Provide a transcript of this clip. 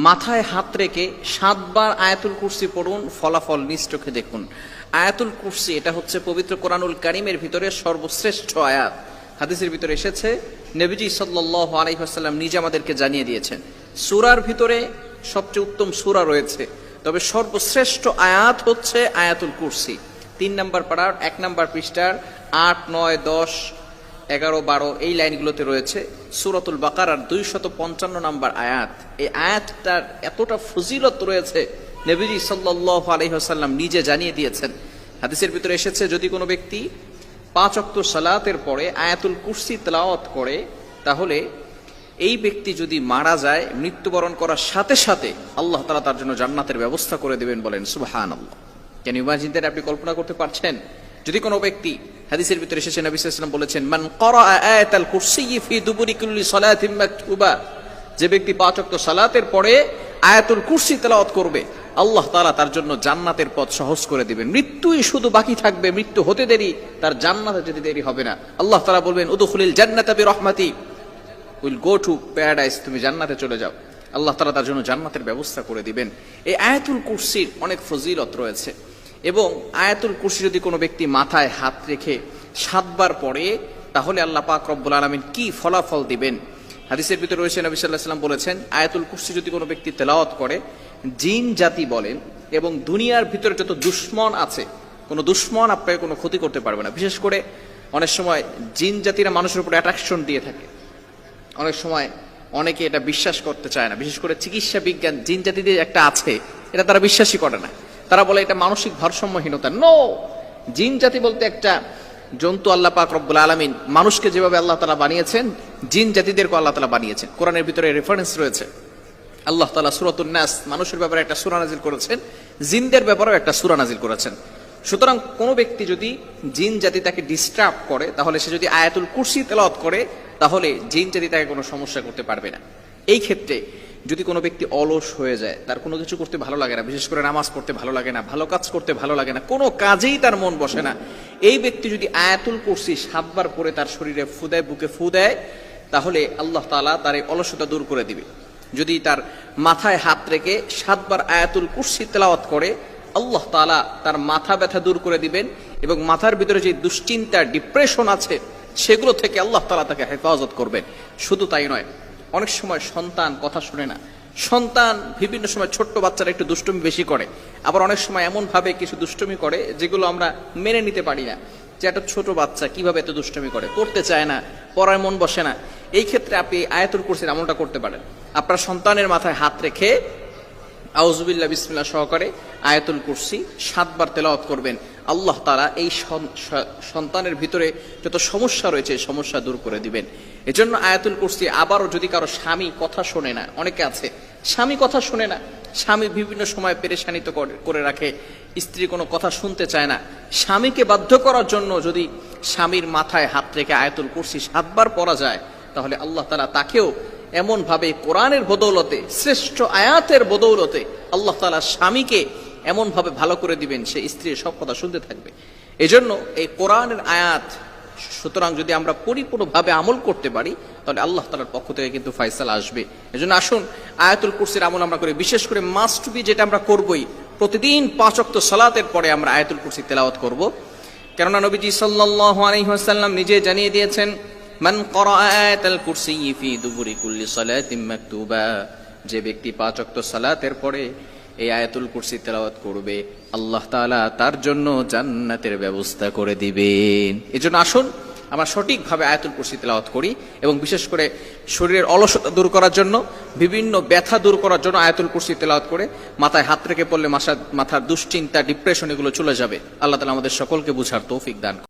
মাথায় হাত রেখে 7 বার আয়াতুল কুরসি পড়ুন, ফলাফল নিজ চোখে দেখুন। আয়াতুল কুরসি এটা হচ্ছে পবিত্র কোরআনুল কারীমের ভিতরে সর্বশ্রেষ্ঠ আয়াত। হাদিসের ভিতরে এসেছে, নবীজি সাল্লাল্লাহু আলাইহি ওয়াসাল্লাম নিজে আমাদেরকে জানিয়ে দিয়েছেন, সূরার ভিতরে সবচেয়ে উত্তম সূরা রয়েছে, তবে সর্বশ্রেষ্ঠ আয়াত হচ্ছে আয়াতুল কুরসি। 3 নম্বর পারার 1 নম্বর পৃষ্ঠার 8, 9, 10, 11, 12 এই লাইনগুলোতে রয়েছে সূরাতুল বাকারার 255 নম্বর আয়াত। এই আয়াতটার এতটা ফজিলত রয়েছে, নবীজি সাল্লাল্লাহু আলাইহি ওয়াসাল্লাম নিজে জানিয়ে দিয়েছেন। হাদিসের ভিতরে এসেছে, যদি কোনো ব্যক্তি 5 ওয়াক্ত সালাতের পরে আয়াতুল কুরসি তেলাওয়াত করে, তাহলে এই ব্যক্তি যদি মারা যায়, মৃত্যুবরণ করার সাথে সাথে আল্লাহ তাআলা তার জন্য জান্নাতের ব্যবস্থা করে দিবেন। বলেন সুবহানাল্লাহ। Can you imagine that? আপনি কল্পনা করতে পারছেন? যদি কোনো ব্যক্তি, হাদিসের ভিতরে এসেছে, নবী সাল্লাল্লাহু আলাইহি ওয়াসাল্লাম বলেছেন, মান ক্বারা আয়াতাল কুরসি ফি দুবুরি কুল্লি সালাতিন মাকতুবা, যে ব্যক্তি 5 ওয়াক্ত সালাতের পরে আয়াতুল কুরসি তেলাওয়াত করবে, আল্লাহ তাআলা তার জন্য জান্নাতের পথ সহজ করে দিবেন। মৃত্যুই শুধু বাকি থাকবে, মৃত্যু হতে দেরি, তার জান্নাতে যেতে দেরি হবে না। আল্লাহ তাআলা বলবেন, উদখুলিল জান্নাতা বিরহমাতি, উইল গো টু প্যারাডাইস, তুমি জান্নাতে চলে যাও। আল্লাহ তাআলা তার জন্য জান্নাতের ব্যবস্থা করে দিবেন। এই আয়াতুল কুরসির অনেক ফজিলত রয়েছে, এবং আয়াতুল কুরসি যদি কোনো ব্যক্তি মাথায় হাত রেখে 7 বার পড়ে, তাহলে আল্লাহ পাক রব্বুল আলামিন কি ফলাফল দিবেন। হাদিসের ভিতরে রয়েছে, নবী সাল্লাল্লাহু আলাইহি ওয়াসাল্লাম বলেছেন, আয়াতুল কুরসি যদি কোনো ব্যক্তি তেলাওয়াত করে, জিন জাতি বলেন এবং দুনিয়ার ভিতরে যত দুশমন আছে, কোনো দুশমন আপনাকে কোনো ক্ষতি করতে পারবে না। বিশেষ করে অনেক সময় জিন জাতিরা মানুষের উপর অ্যাট্রাকশন দিয়ে থাকে, অনেক সময় অনেকে এটা বিশ্বাস করতে চায় না। বিশেষ করে চিকিৎসা বিজ্ঞান জিন জাতিদের একটা আছে, এটা তারা বিশ্বাসই করে না। তারা বলে এটা মানসিক ভারসাম্যহীনতা। নো, জিন জাতি বলতে একটা জন্তু। আল্লাহ পাক রব্বুল আলামিন মানুষকে যেভাবে আল্লাহ তাআলা বানিয়েছেন, জিন জাতিদেরকে আল্লাহ তাআলা বানিয়েছেন। কোরআনের ভিতরে রেফারেন্স রয়েছে, আল্লাহ তাআলা সূরাতুন নাস, মানুষের ব্যাপারে একটা সূরা নাজিল করেছেন, জিনদের ব্যাপারেও একটা সূরা নাজিল করেছেন। সুতরাং কোনো ব্যক্তি যদি জিন জাতি তাকে ডিস্টার্ব করে, তাহলে সে যদি আয়াতুল কুরসি তেলাওয়াত করে, তাহলে জিন জাতি তাকে কোনো সমস্যা করতে পারবে না। এই ক্ষেত্রে যদি কোনো ব্যক্তি অলস হয়ে যায়, তার কোনো কিছু করতে ভালো লাগে না, বিশেষ করে নামাজ পড়তে ভালো লাগে না, ভালো কাজ করতে ভালো লাগে না, কোনো কাজেই তার মন বসে না, এই ব্যক্তি যদি আয়াতুল কুরসি 7 বার পরে তার শরীরে ফু দেয়, বুকে ফু দেয়, তাহলে আল্লাহ তাআলা তার এই অলসতা দূর করে দিবে। যদি তার মাথায় হাত রেখে 7 বার আয়াতুল কুরসি তেলাওয়াত করে, আল্লাহ তাআলা তার মাথা ব্যথা দূর করে দিবেন, এবং মাথার ভিতরে যে দুশ্চিন্তা, ডিপ্রেশন আছে, সেগুলো থেকে আল্লাহ তাআলা তাকে হেফাজত করবেন। শুধু তাই নয়, অনেক সময় সন্তান কথা শুনে না, সন্তান বিভিন্ন সময়, ছোট্ট বাচ্চারা একটু দুষ্টুমি বেশি করে, আবার অনেক সময় এমন ভাবে কিছু দুষ্টুমি করে যেগুলো আমরা মেনে নিতে পারি না, যে একটা ছোট বাচ্চা কিভাবে এত দুষ্টুমি করে, পড়তে চায় না, পড়ায় মন বসে না। এই ক্ষেত্রে আপনি আয়াতুল কুরসির আমলটা করতে পারেন। আপনার সন্তানের মাথায় হাত রেখে আউযুবিল্লাহ বিসমিল্লাহ সহকারে আয়াতুল কুরসি 7 বার তেলাওয়াত করবেন। আল্লাহ তাআলা এই সন্তানের ভিতরে যত সমস্যা রয়েছে, সমস্যা দূর করে দিবেন। এজন্য আয়াতুল কুরসি, আবারও যদি কারো স্বামী কথা শোনে না, অনেকে আছে স্বামী কথা শোনে না, স্বামী বিভিন্ন সময় পেরেশানিত করে রাখে, স্ত্রী কোনো কথা শুনতে চায় না, স্বামীকে বাধ্য করার জন্য যদি স্বামীর মাথায় হাত রেখে আয়াতুল কুরসি 7 বার পড়া যায়, তাহলে আল্লাহ তাআলা তাকেও এমন ভাবে কোরআনের বদৌলতে, শ্রেষ্ঠ আয়াতের বদৌলতে আল্লাহ তাআলা স্বামীকে এমন ভাবে ভালো করে দিবেন, সে স্ত্রীর সব কথা শুনতে থাকবে। এজন্য এই কোরআনের আয়াত, সুতরাং যদি আমরা পরিপূর্ণভাবে আমল করতে পারি, তাহলে আল্লাহ তাআলার পক্ষ থেকে কিন্তু ফয়সালা আসবে। এজন্য আসুন আয়াতুল কুরসির আমল আমরা করি। বিশেষ করে মাস্ট বি, যেটা আমরা করবই, প্রতিদিন 5 ওয়াক্ত সালাতের পরে আমরা আয়াতুল কুরসি তেলাওয়াত করব। কেননা নবীজি সাল্লাল্লাহু আলাইহি ওয়াসাল্লাম নিজে জানিয়ে দিয়েছেন, মান ক্বারা আয়াতাল কুরসি ফি দুবুরি কুল্লি সালাতিন মাকতুবা, যে ব্যক্তি 5 ওয়াক্ত সালাতের পরে এই আয়াতুল কুরসি তেলাওয়াত করবে, আল্লাহ তাআলা তার জন্য জান্নাতের ব্যবস্থা করে দিবেন। এজন্য আসুন আমরা সঠিকভাবে আয়াতুল কুরসি তেলাওয়াত করি, এবং বিশেষ করে শরীরের অলসতা দূর করার জন্য, বিভিন্ন ব্যথা দূর করার জন্য আয়াতুল কুরসি তেলাওয়াত করে মাথায় হাত রেখে পড়লে মাথার দুশ্চিন্তা, ডিপ্রেশন এগুলো চলে যাবে। আল্লাহ তাআলা আমাদের সকলকে বুঝার তৌফিক দান করুন।